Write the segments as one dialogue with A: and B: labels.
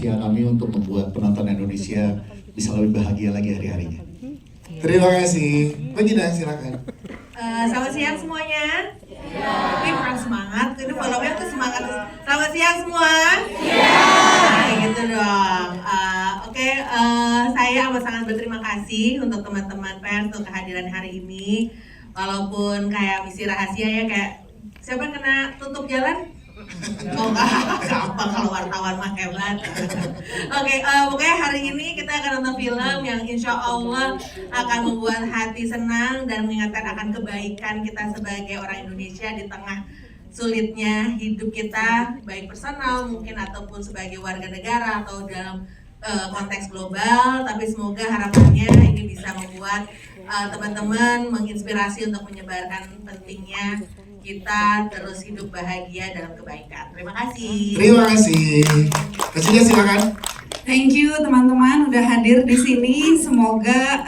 A: usaha kami untuk membuat penonton Indonesia bisa lebih bahagia lagi hari-harinya.
B: Terima kasih. Mbak Gina, silakan.
C: Selamat siang semuanya. Ini kurang semangat, ini follow-nya tuh semangat. Selamat siang semua. Gitu dong. Oke, saya amat sangat berterima kasih untuk teman-teman pers untuk kehadiran hari ini. Walaupun kayak misi rahasia ya, kayak siapa kena tutup jalan? Oh enggak, gampang kalau wartawan mah hebat. Oke, pokoknya hari ini kita akan nonton film yang insya Allah akan membuat hati senang dan mengingatkan akan kebaikan kita sebagai orang Indonesia di tengah sulitnya hidup kita, baik personal mungkin ataupun sebagai warga negara atau dalam konteks global. Tapi semoga harapannya ini bisa membuat teman-teman menginspirasi untuk menyebarkan pentingnya kita terus hidup bahagia dalam kebaikan. Terima kasih.
B: Terima kasih. Kasinya silakan.
D: Thank you teman-teman udah hadir di sini. Semoga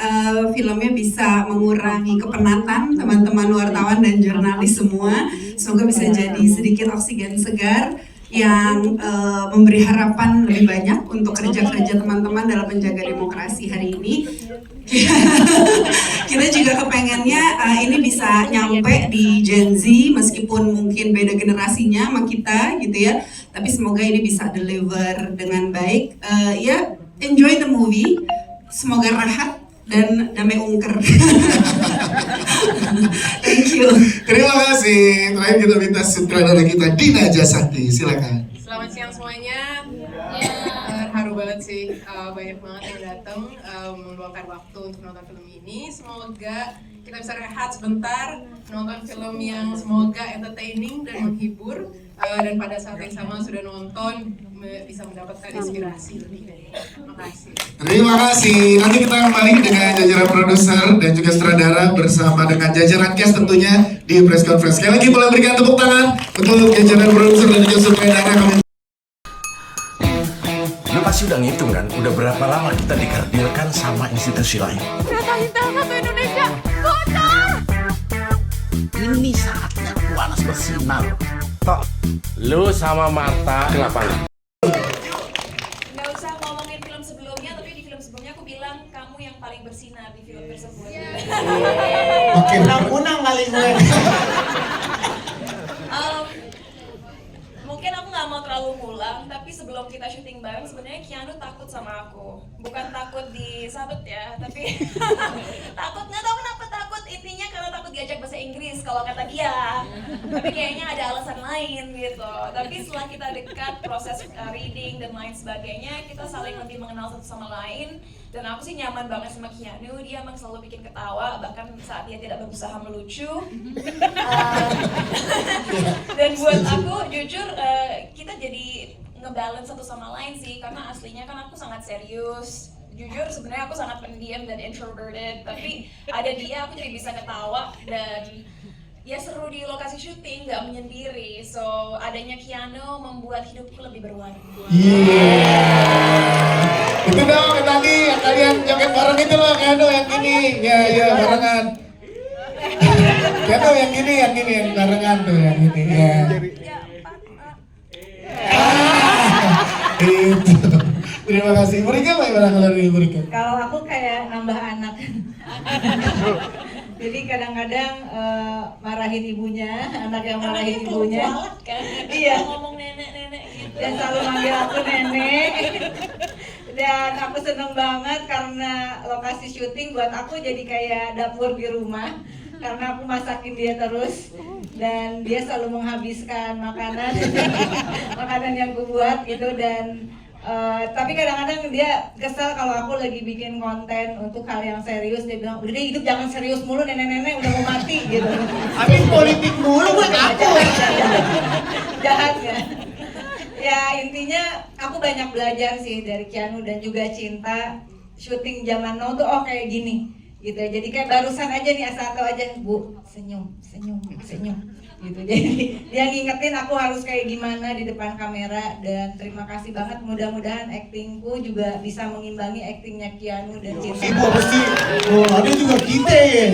D: filmnya bisa mengurangi kepenatan teman-teman wartawan dan jurnalis semua. Semoga bisa jadi sedikit oksigen segar yang memberi harapan lebih banyak untuk kerja-kerja teman-teman dalam menjaga demokrasi hari ini. Kita juga kepengennya ini bisa nyampe di Gen Z meskipun mungkin beda generasinya sama kita gitu ya. Tapi semoga ini bisa deliver dengan baik. Ya, enjoy the movie. Semoga rahat dan damai ungker. Thank you.
B: Terima kasih. Terakhir kita minta sutradara kita Dina Jasati, silakan.
E: Selamat siang semuanya. Haru banget sih, banyak banget yang datang meluangkan waktu untuk nonton film ini. Semoga kita bisa rehat sebentar, nonton film yang semoga entertaining dan menghibur. Dan pada saat yang sama sudah nonton bisa mendapatkan inspirasi lebih. Terima kasih.
B: Terima kasih. Nanti kita kembali dengan jajaran produser dan juga sutradara bersama dengan jajaran cast tentunya di press conference. Sekali lagi boleh berikan tepuk tangan untuk jajaran produser dan juga sutradara kami.
F: Lu pasti udah ngitung kan, udah berapa lama kita dikerdilkan sama institusi lain.
G: Rasain satu Indonesia, kotor!
F: Ini saatnya Kuanas bersinar. Tok, lu sama Marta kenapa lu?
G: Nggak usah ngomongin film sebelumnya, tapi di film sebelumnya aku bilang kamu yang paling bersinar di film tersebut.
B: Oke, unang kali gue.
G: Mungkin aku nggak mau terlalu ngulang, tapi sebelum kita syuting bareng sebenarnya Keanu takut sama aku. Bukan takut disabet ya, tapi takut, nggak tahu kenapa takut, intinya karena takut diajak bahasa Inggris kalau kata dia. Tapi kayaknya ada alasan lain gitu. Tapi setelah kita dekat, proses reading dan lain sebagainya, kita saling lebih mengenal satu sama lain. Dan aku sih nyaman banget sama Keanu, dia emang selalu bikin ketawa, bahkan saat dia tidak berusaha melucu. Dan buat aku, jujur, kita jadi ngebalance satu sama lain sih, karena aslinya kan aku sangat serius. Jujur sebenarnya aku sangat pendiam dan introverted, tapi ada dia aku jadi bisa ketawa dan ya seru di lokasi syuting, nggak menyendiri. So adanya Keanu membuat hidupku lebih berwarna.
B: Itu dong tadi yang kalian joget bareng itu loh, Keanu yang gini. Ya barengan. Keanu yang gini yang barengan tuh yang ini ya. Itu. Terima kasih. Mereka bagaimana kalau dari mereka?
C: Kalau aku kayak nambah anak. Jadi kadang-kadang marahin ibunya, anak yang marahin ibunya.
G: Kan?
C: Iya.
G: Ngomong nenek-nenek gitu.
C: Dan selalu manggil aku nenek. Dan aku seneng banget karena lokasi syuting buat aku jadi kayak dapur di rumah. Karena aku masakin dia terus dan dia selalu menghabiskan makanan makanan yang aku buat gitu. Dan tapi kadang-kadang dia kesel kalau aku lagi bikin konten untuk hal yang serius. Dia bilang, udah deh hidup jangan serius mulu, nenek-nenek udah mau mati gitu.
B: Habis politik mulu buat aku.
C: Jahat ya. Ya intinya aku banyak belajar sih dari Keanu dan juga Cinta. Syuting zaman now tuh kayak gini gitu. Jadi kayak barusan aja nih asal tahu aja, Bu, senyum gitu. Jadi dia ngingetin aku harus kayak gimana di depan kamera. Dan terima kasih banget, mudah-mudahan aktingku juga bisa mengimbangi aktingnya Keanu dan Cinta.
B: Ibu pasti, ada juga kita ya.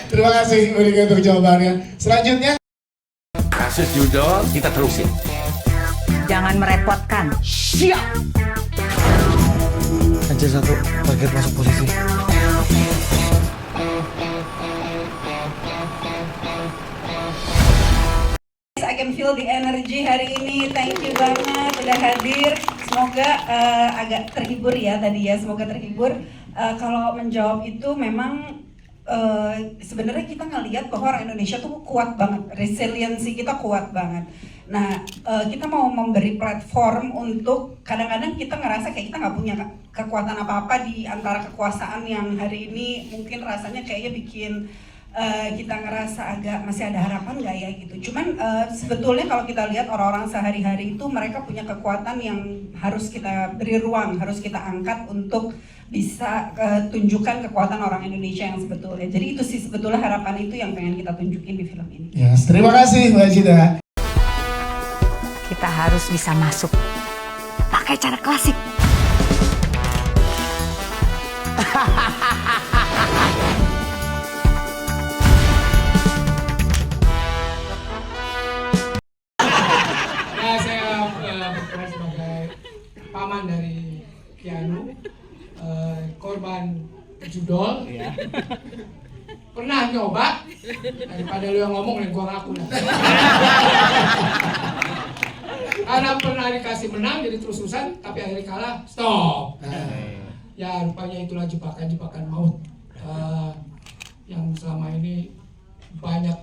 B: Terima kasih untuk jawabannya. Selanjutnya
F: Kasus judul kita terusin.
H: Jangan merepotkan. Siap.
F: Anjir satu, target masuk posisi.
D: I can feel the energy hari ini. Thank you banget udah hadir. Semoga agak terhibur ya tadi ya. Semoga terhibur. Kalau menjawab itu memang sebenarnya kita ngelihat bahwa orang Indonesia tuh kuat banget. Resiliensi kita kuat banget. Nah, kita mau memberi platform untuk kadang-kadang kita ngerasa kayak kita nggak punya kekuatan apa-apa di antara kekuasaan yang hari ini mungkin rasanya kayaknya bikin kita ngerasa agak masih ada harapan nggak ya gitu. Cuman sebetulnya kalau kita lihat orang-orang sehari-hari itu mereka punya kekuatan yang harus kita beri ruang, harus kita angkat untuk bisa tunjukkan kekuatan orang Indonesia yang sebetulnya. Jadi itu sih sebetulnya harapan itu yang pengen kita tunjukin di film ini.
B: Yes, terima kasih Mbak Cida.
H: Kita harus bisa masuk pakai cara klasik.
I: Ya, saya berperan sebagai paman dari Keanu, korban judol. Pernah nyoba, daripada lu yang ngomong dan gua ngaku dah. Karena pernah dikasih menang jadi terus-terusan, tapi akhirnya kalah, stop. Ya rupanya itulah jebakan-jebakan maut yang selama ini banyak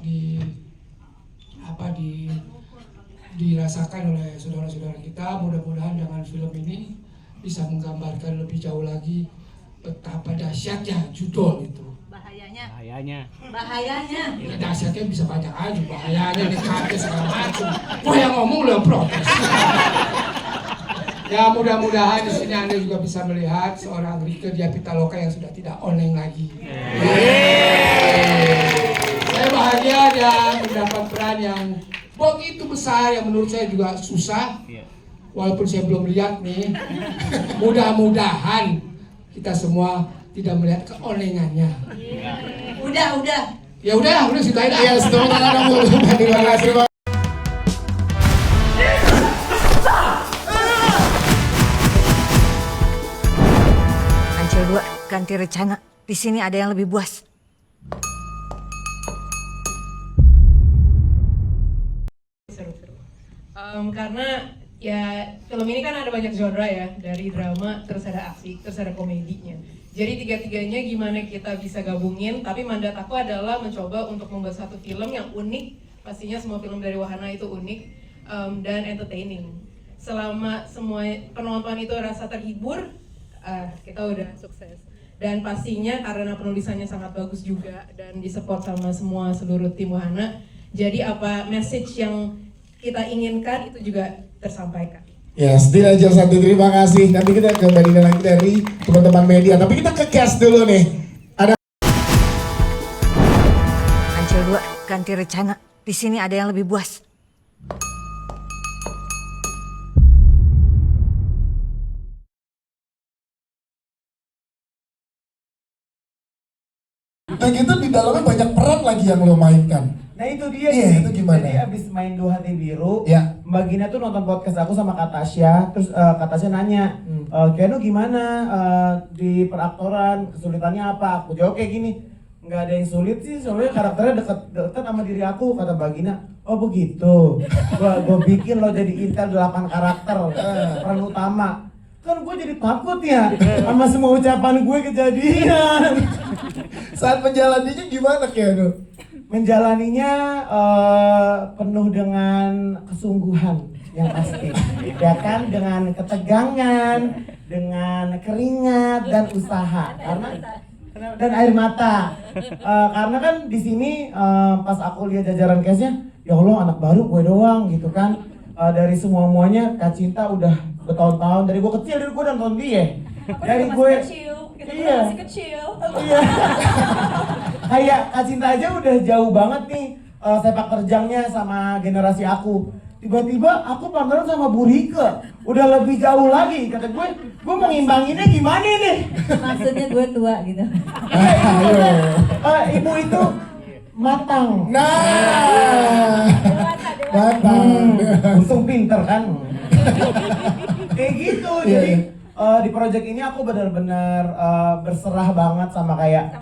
I: dirasakan oleh saudara-saudara kita. Mudah-mudahan dengan film ini bisa menggambarkan lebih jauh lagi betapa dahsyatnya judol itu. Bahayanya. Ya, dahsyatnya bisa banyak aja, bahayanya nekatnya segala macam. Wah yang ngomong lu yang protes. Ya mudah-mudahan di sini Anda juga bisa melihat seorang Rieke Diah Pitaloka yang sudah tidak oneng lagi. Saya bahagia dan mendapat peran yang begitu besar yang menurut saya juga susah. Walaupun saya belum lihat nih, mudah-mudahan kita semua tidak melihat keonengannya.
C: Udah.
I: Ya udah situ aja.
B: Iya, tepuk tangan dulu. Terima kasih.
H: Ancil 2 ganti rencana. Di sini ada yang lebih buas.
E: Seru-seru. Karena ya film ini kan ada banyak genre ya, dari drama, terus ada aksi, terus ada komedinya. Jadi tiga-tiganya gimana kita bisa gabungin, tapi mandat aku adalah mencoba untuk membuat satu film yang unik. Pastinya semua film dari Wahana itu unik dan entertaining. Selama semua penonton itu rasa terhibur, kita udah sukses. Dan pastinya karena penulisannya sangat bagus juga dan disupport sama seluruh tim Wahana, jadi apa message yang kita inginkan itu juga tersampaikan.
B: Ya, tidak aja satu, terima kasih. Nanti kita kembali lagi dari teman-teman media. Tapi kita ke cast dulu nih. Ada
H: Ancil 2 ganti rencana. Di sini ada yang lebih buas.
B: udah gitu di dalamnya banyak peran lagi yang lo mainkan.
J: Nah itu dia
B: Iya,
J: sih.
B: itu gimana?
J: Jadi abis main Dua Hati Biru,
B: Ya.
J: Mbak Gina tuh nonton podcast aku sama Kak Tasya. Terus Kak Tasya nanya, Keanu gimana di peraktoran, kesulitannya apa? Aku jawab kayak gini, nggak ada yang sulit sih, soalnya karakternya deket sama diri aku. Kata Mbak Gina, oh begitu, gua bikin lo jadi intel 8 karakter peran utama. Kan gue jadi takut ya sama semua ucapan gue kejadian.
B: Saat menjalaninya gimana Keanu?
J: Menjalaninya penuh dengan kesungguhan yang pasti, ya kan, dengan ketegangan, dengan keringat dan usaha, karena dan air mata, karena kan di sini pas aku lihat jajaran cast-nya, ya Allah anak baru gue doang gitu kan, dari semuanya Kak Cinta udah bertahun-tahun, dari gue kecil gue udah nonton dia, dari gue iya
G: masih kecil.
J: Iya. Kayak Kak Cinta aja udah jauh banget nih sepak terjangnya sama generasi aku. Tiba-tiba aku partneran sama Bu Rieke, udah lebih jauh lagi. Kata gue mau ngimbanginnya gimana nih?
K: Maksudnya gue tua gitu.
J: Ibu itu matang.
B: Nah, matang.
J: Untung pinter kan. Kayak gitu. Jadi di project ini aku benar-benar berserah banget sama kayak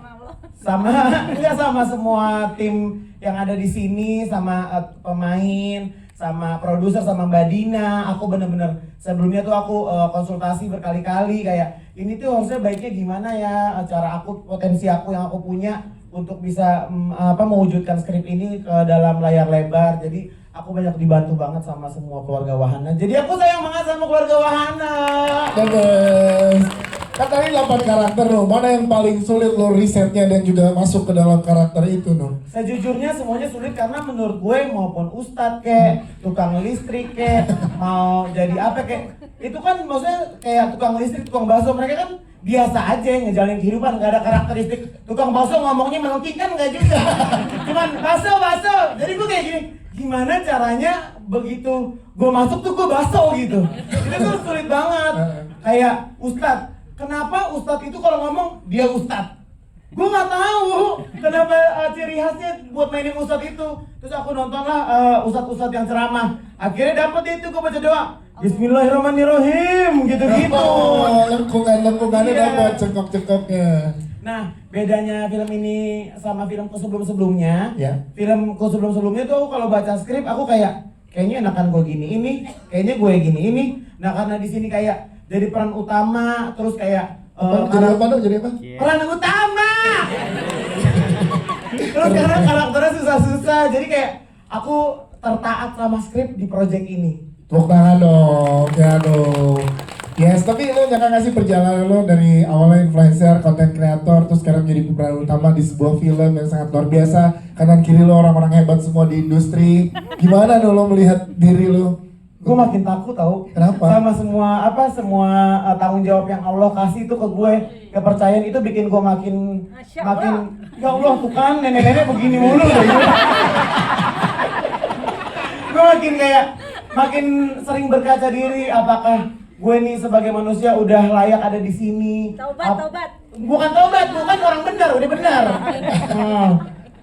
J: enggak sama semua tim yang ada di sini, sama pemain, sama produser, sama Mbak Dina. Aku bener-bener sebelumnya tuh aku konsultasi berkali-kali kayak ini tuh harusnya baiknya gimana ya, cara aku, potensi aku yang aku punya untuk bisa mewujudkan skrip ini ke dalam layar lebar. Jadi aku banyak dibantu banget sama semua keluarga Wahana. Jadi aku sayang banget sama keluarga Wahana.
B: Bagus. Kan tadi 8 karakter loh, mana yang paling sulit lo risetnya dan juga masuk ke dalam karakter itu no?
J: Sejujurnya semuanya sulit karena menurut gue maupun ustadz kek, tukang listrik kek, mau jadi apa kek, itu kan maksudnya kayak tukang listrik, tukang bakso, mereka kan biasa aja ngejalanin kehidupan, gak ada karakteristik. Tukang bakso ngomongnya melengking kan gak juga, cuman bakso. Jadi gue kayak gini, gimana caranya begitu gue masuk tuh gue bakso gitu. Itu tuh sulit banget. Kayak ustadz, kenapa ustadz itu kalau ngomong dia ustadz? Gue nggak tahu kenapa ciri khasnya buat mainin ustadz itu. Terus aku nontonlah ustadz-ustadz yang ceramah. Akhirnya dapet itu, gue baca doa Bismillahirrahmanirrahim gitu-gitu.
B: Oh, lengkungannya
J: Iya.
B: dapat cekok-cekoknya.
J: Nah, bedanya film ini sama filmku sebelum-sebelumnya.
B: Ya.
J: Filmku sebelum-sebelumnya tuh kalau baca skrip aku kayaknya enakan gue gini ini, kayaknya gue gini ini. Nah, karena di sini kayak jadi peran utama, terus kayak
B: Jadi apa dong? Jadi apa?
J: peran utama. Terus karena karakternya susah-susah, jadi kayak aku tertaat sama skrip di project ini.
B: Tepuk tangan dong, ya dong. Yes, tapi lo jangan ngasih perjalanan lo dari awalnya influencer, content creator, terus sekarang jadi pemeran utama di sebuah film yang sangat luar biasa. Kanan kiri lo orang-orang hebat semua di industri. Gimana dong lo melihat diri lo?
J: Gue makin takut tau.
B: Kenapa?
J: Sama semua tanggung jawab yang Allah kasih itu ke gue, kepercayaan itu bikin gue makin ya Allah tuh kan nenek-nenek begini mulu deh. Gue makin sering berkaca diri, apakah gue nih sebagai manusia udah layak ada di sini? Tobat. Bukan orang benar, udah benar.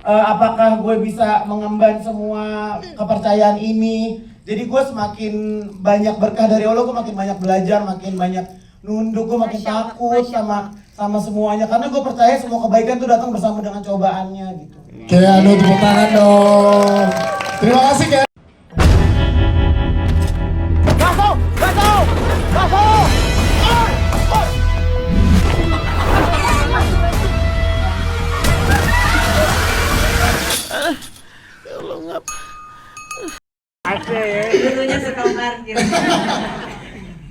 J: Apakah gue bisa mengemban semua kepercayaan ini? Jadi gue semakin banyak berkah dari Allah, gue makin banyak belajar, makin banyak nunduk, gue makin takut sama semuanya. Karena gue percaya semua kebaikan tuh datang bersama dengan cobaannya gitu.
B: Kayak aduh, tepuk tangan dong. Terima kasih Kak.
C: Dulunya suka parkir.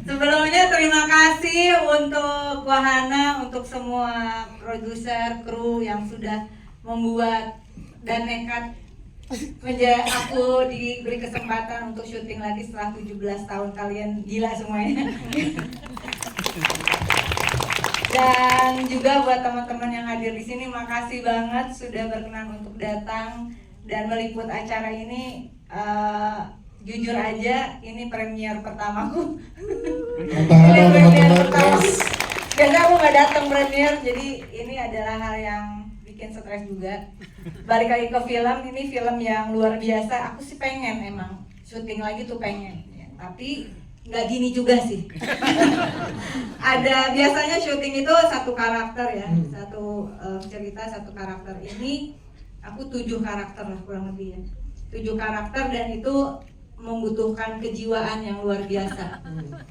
C: Sebelumnya terima kasih untuk Wahana, untuk semua produser, kru yang sudah membuat dan nekat aku diberi kesempatan untuk syuting lagi setelah 17 tahun. Kalian gila semuanya. Dan juga buat teman-teman yang hadir di sini, makasih banget sudah berkenan untuk datang dan meliput acara ini. Jujur aja, ini premier pertamaku. Ini premier pertama. Biasanya aku nggak datang premier, jadi ini adalah hal yang bikin stres juga. Balik lagi ke film, ini film yang luar biasa. Aku sih pengen emang syuting lagi tuh pengen, ya. Tapi nggak gini juga sih. Ada biasanya syuting itu satu karakter ya, satu cerita satu karakter. Ini aku 7 karakter lah kurang lebih ya. 7 karakter dan itu membutuhkan kejiwaan yang luar biasa.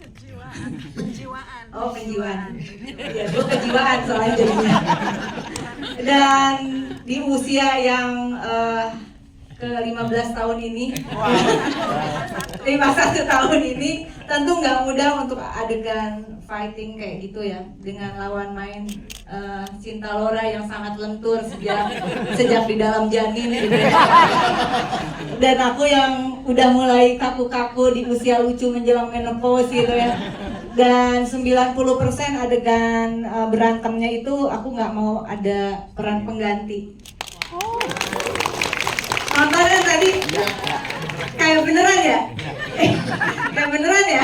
C: Kejiwaan. Oh, kejiwaan. Ya, itu kejiwaan soalnya jadinya. Dan di usia yang ke-15 tahun ini, 51 tahun ini, tentu nggak mudah untuk adegan fighting kayak gitu ya, dengan lawan main Cinta Laura yang sangat lentur sejak di dalam janin gitu. Dan aku yang udah mulai kaku-kaku di usia lucu menjelang menopause gitu ya. Dan 90% adegan berantemnya itu aku nggak mau ada peran pengganti. Nontonnya tadi kayak beneran ya? Kayak beneran ya?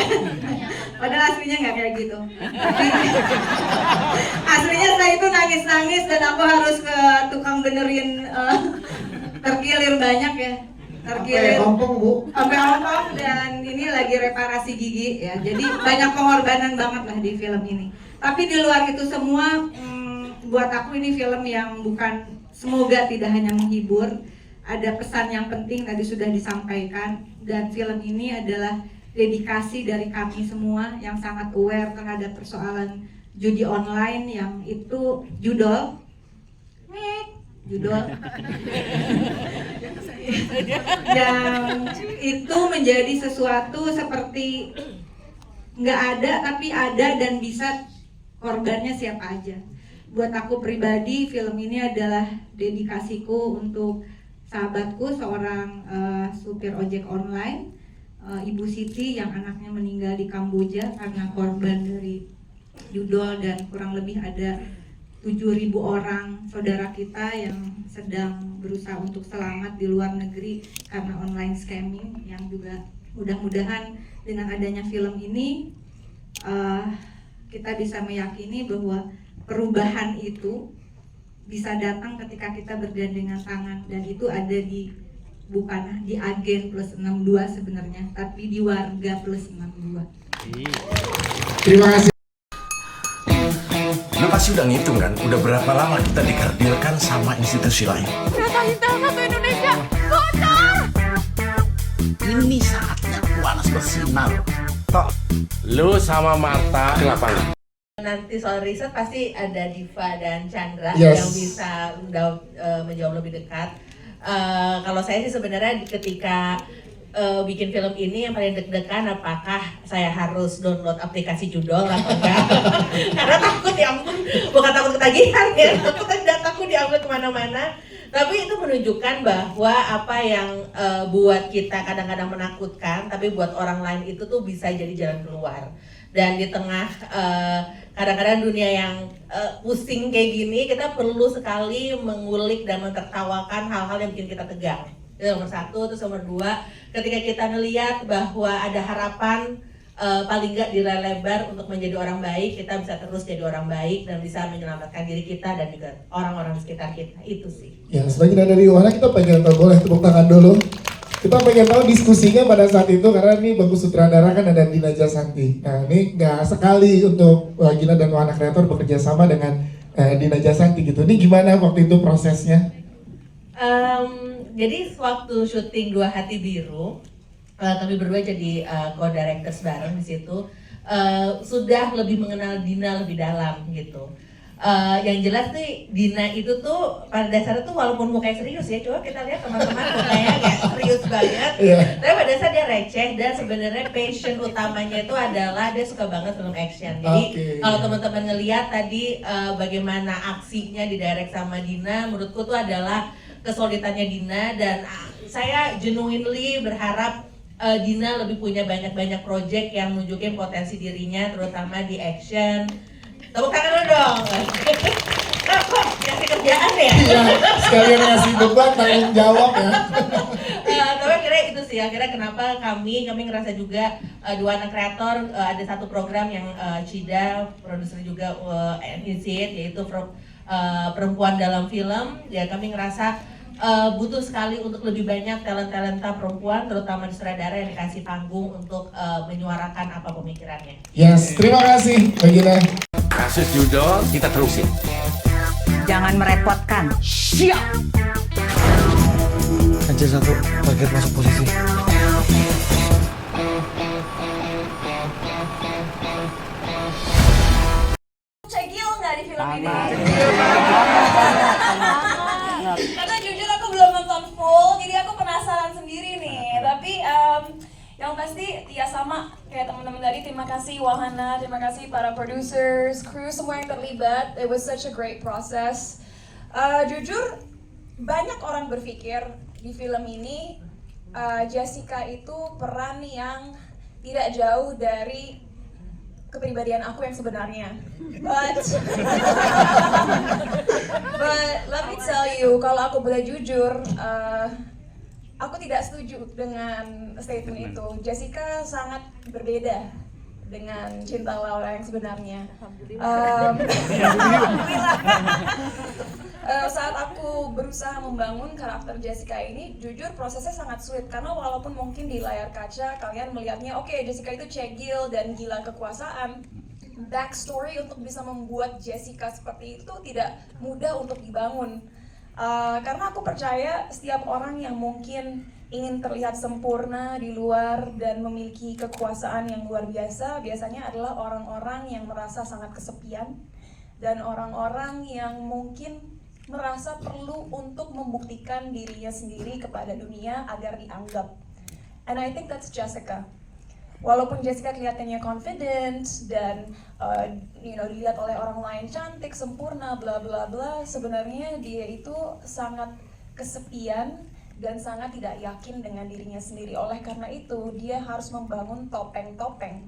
C: Padahal aslinya nggak kayak gitu. Aslinya saya itu nangis-nangis dan aku harus ke tukang benerin terkilir banyak ya. Terkilir.
J: Sampai ompong, Bu.
C: Sampai ompong dan ini lagi reparasi gigi ya. Jadi banyak pengorbanan banget lah di film ini. Tapi di luar itu semua, buat aku ini film yang bukan, semoga tidak hanya menghibur, ada pesan yang penting tadi sudah disampaikan, dan film ini adalah dedikasi dari kami semua yang sangat aware terhadap persoalan judi online yang itu judol yang itu menjadi sesuatu seperti nggak ada tapi ada dan bisa, korbannya siapa aja. Buat aku pribadi, film ini adalah dedikasiku untuk sahabatku, seorang supir ojek online, Ibu Siti yang anaknya meninggal di Kamboja karena korban dari judol, dan kurang lebih ada 7.000 orang saudara kita yang sedang berusaha untuk selamat di luar negeri karena online scamming, yang juga mudah-mudahan dengan adanya film ini kita bisa meyakini bahwa perubahan itu bisa datang ketika kita bergandengan tangan, dan itu ada di, bukan di agen plus 62 sebenarnya, tapi di warga plus 62.
B: Terima kasih.
F: Lu pasti udah ngitung kan, udah berapa lama kita dikardilkan sama institusi lain.
G: Data Intel 1 Indonesia bocor.
F: Ini saatnya Wallace bersinar. Tok, lu sama Marta ke lapangan.
C: Nanti soal riset pasti ada Diva dan Chandra
B: Yes.
C: yang bisa menjawab lebih dekat. Kalau saya sih sebenarnya ketika bikin film ini yang paling deg-degan, apakah saya harus download aplikasi judol atau enggak. Karena takut, ya ampun, bukan takut ketagihan ya, takut dataku diambil kemana-mana. Tapi itu menunjukkan bahwa apa yang buat kita kadang-kadang menakutkan, tapi buat orang lain itu tuh bisa jadi jalan keluar. Dan di tengah kadang-kadang dunia yang pusing kayak gini, kita perlu sekali mengulik dan mentertawakan hal-hal yang bikin kita tegang. Itu nomor satu. Terus nomor dua, ketika kita ngelihat bahwa ada harapan, paling nggak di layar lebar untuk menjadi orang baik, kita bisa terus jadi orang baik dan bisa menyelamatkan diri kita dan juga orang-orang di sekitar kita. Itu sih.
B: Ya, sebagian dari Wana kita pengen tahu, boleh tepuk tangan dulu. Kita pengen tahu diskusinya pada saat itu, karena ini bagus sutradara kan ada Dina Jasanti. Nah, ini nggak sekali untuk Gina dan Wana Kreator bekerja sama dengan Dina Jasanti gitu. Ini gimana waktu itu prosesnya?
C: Jadi waktu syuting Dua Hati Biru, kami berdua jadi co-directors bareng di situ. Sudah lebih mengenal Dina lebih dalam gitu. Yang jelas nih Dina itu tuh pada dasarnya tuh walaupun mukanya serius ya, coba kita lihat teman-teman mukanya kayak serius banget. Tapi pada dasarnya dia receh, dan sebenarnya passion utamanya itu adalah dia suka banget film action. Jadi kalau teman-teman ngelihat tadi bagaimana aksinya didirect sama Dina, menurutku tuh adalah kesulitannya Dina, dan saya genuinely berharap Dina lebih punya banyak-banyak project yang nunjukin potensi dirinya, terutama di action. Tepuk tangan dulu dong. Kok ngasih kerjaan ya?
B: Iya, sekalian ngasih beban tanggung jawab ya.
C: Tapi akhirnya itu sih, akhirnya kenapa kami ngerasa juga Dua Anak Kreator ada satu program yang Cida, produser juga initiate, yaitu perempuan dalam film. Ya kami ngerasa butuh sekali untuk lebih banyak talenta perempuan, terutama di sutradara, yang dikasih panggung untuk menyuarakan apa pemikirannya.
B: Yes, terima kasih Gina.
F: Kasus judol kita terusin.
H: Jangan merepotkan.
F: Siap.
I: Aja satu, target masuk posisi.
G: Cegil nggak di film ini? Karena jujur aku belum nonton full, jadi aku penasaran sendiri nih. Tapi yang pasti ya sama kayak teman-teman tadi, terima kasih Wahana, terima kasih para producers, crew, semua yang terlibat. It was such a great process. Jujur banyak orang berpikir di film ini Jessica itu peran yang tidak jauh dari kepribadian aku yang sebenarnya. But let me tell you, kalau aku boleh jujur, aku tidak setuju dengan statement itu. Jessica sangat berbeda dengan Cinta Laura yang sebenarnya. Saat aku berusaha membangun karakter Jessica ini, jujur prosesnya sangat sulit karena walaupun mungkin di layar kaca kalian melihatnya oke, Jessica itu cegil dan gila kekuasaan, backstory untuk bisa membuat Jessica seperti itu tidak mudah untuk dibangun. Karena aku percaya setiap orang yang mungkin ingin terlihat sempurna di luar dan memiliki kekuasaan yang luar biasa biasanya adalah orang-orang yang merasa sangat kesepian dan orang-orang yang mungkin merasa perlu untuk membuktikan dirinya sendiri kepada dunia agar dianggap. And I think that's Jessica. Walaupun Jessica kelihatannya confident dan dilihat oleh orang lain cantik, sempurna, bla bla bla, sebenarnya dia itu sangat kesepian dan sangat tidak yakin dengan dirinya sendiri. Oleh karena itu, dia harus membangun topeng-topeng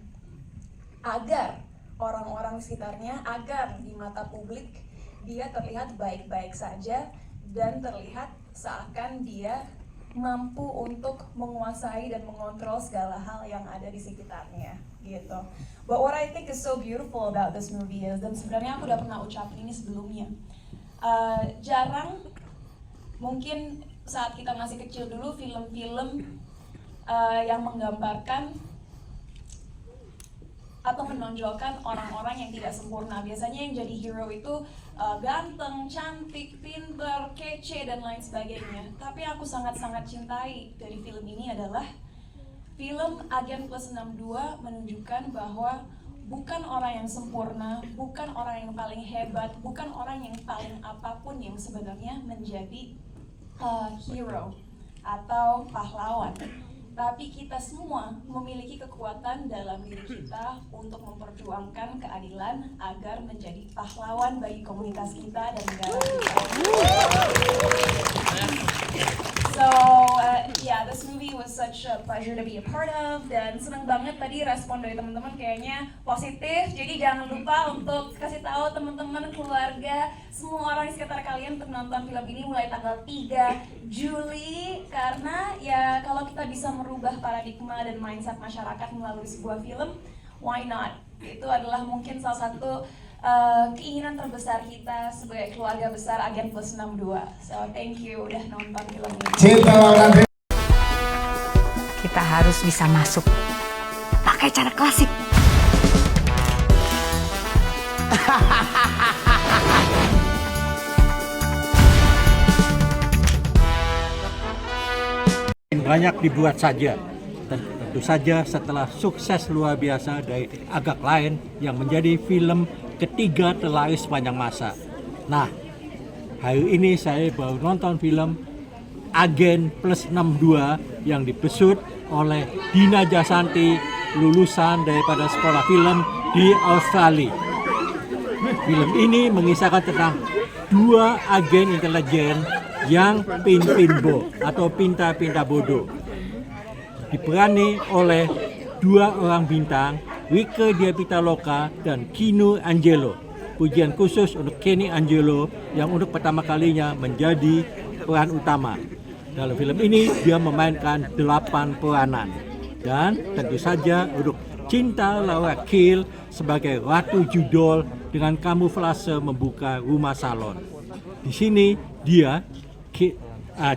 G: agar orang-orang sekitarnya, agar di mata publik dia terlihat baik-baik saja dan terlihat seakan dia mampu untuk menguasai dan mengontrol segala hal yang ada di sekitarnya gitu. But what I think is so beautiful about this movie is, dan sebenarnya aku udah pernah ucapin ini sebelumnya, jarang mungkin saat kita masih kecil dulu film-film yang menggambarkan atau menonjolkan orang-orang yang tidak sempurna. Biasanya yang jadi hero itu ganteng, cantik, pintar, kece, dan lain sebagainya. Tapi aku sangat-sangat cintai dari film ini adalah film Agen Plus 62 menunjukkan bahwa bukan orang yang sempurna, bukan orang yang paling hebat, bukan orang yang paling apapun yang sebenarnya menjadi hero atau pahlawan. Tapi kita semua memiliki kekuatan dalam diri kita untuk memperjuangkan keadilan agar menjadi pahlawan bagi komunitas kita dan negara kita. So yeah, this movie was such a pleasure to be a part of, dan senang banget tadi respon dari teman-teman kayaknya positif. Jadi jangan lupa untuk kasih tahu teman-teman, keluarga, semua orang di sekitar kalian untuk nonton film ini mulai tanggal 3 Juli, karena ya kalau kita bisa merubah paradigma dan mindset masyarakat melalui sebuah film, why not? Itu adalah mungkin salah satu keinginan terbesar kita sebagai keluarga besar Agen Plus 62. So thank you udah nonton film ini.
H: Kita harus bisa masuk pakai cara klasik.
K: Banyak dibuat saja. Tentu saja setelah sukses luar biasa dari Agak Lain yang menjadi film ketiga terlaris sepanjang masa. Nah, hari ini saya baru nonton film Agen Plus 62 yang dibesut oleh Dina Jasanti, lulusan daripada sekolah film di Australia. Film ini mengisahkan tentang dua agen intelijen yang pinbo atau pintar-pintar bodoh. Diperani oleh dua orang bintang, Rieke Diah Pitaloka dan Kinu Angelo. Pujian khusus untuk Kenny Angelo yang untuk pertama kalinya menjadi peran utama. Dalam film ini dia memainkan 8 peranan. Dan tentu saja untuk Cinta Laura Kiel sebagai Ratu Judol dengan kamuflase membuka rumah salon. Di sini dia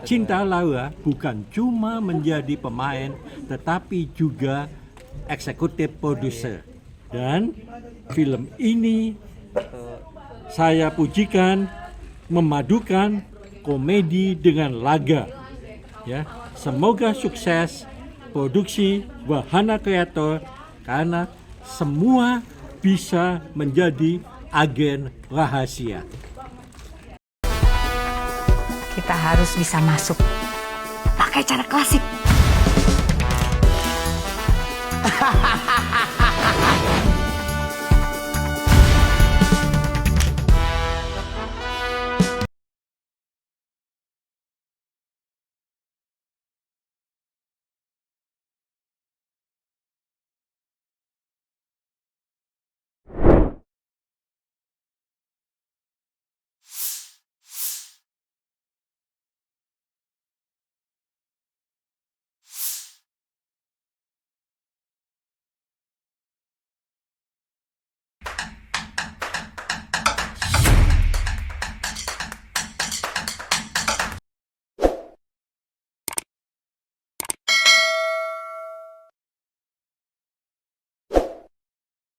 K: Cinta Laura bukan cuma menjadi pemain tetapi juga eksekutif produser. Dan film ini saya pujikan memadukan komedi dengan laga. Ya, semoga sukses produksi Wahana Kreator karena semua bisa menjadi agen rahasia.
H: Kita harus bisa masuk pakai cara klasik.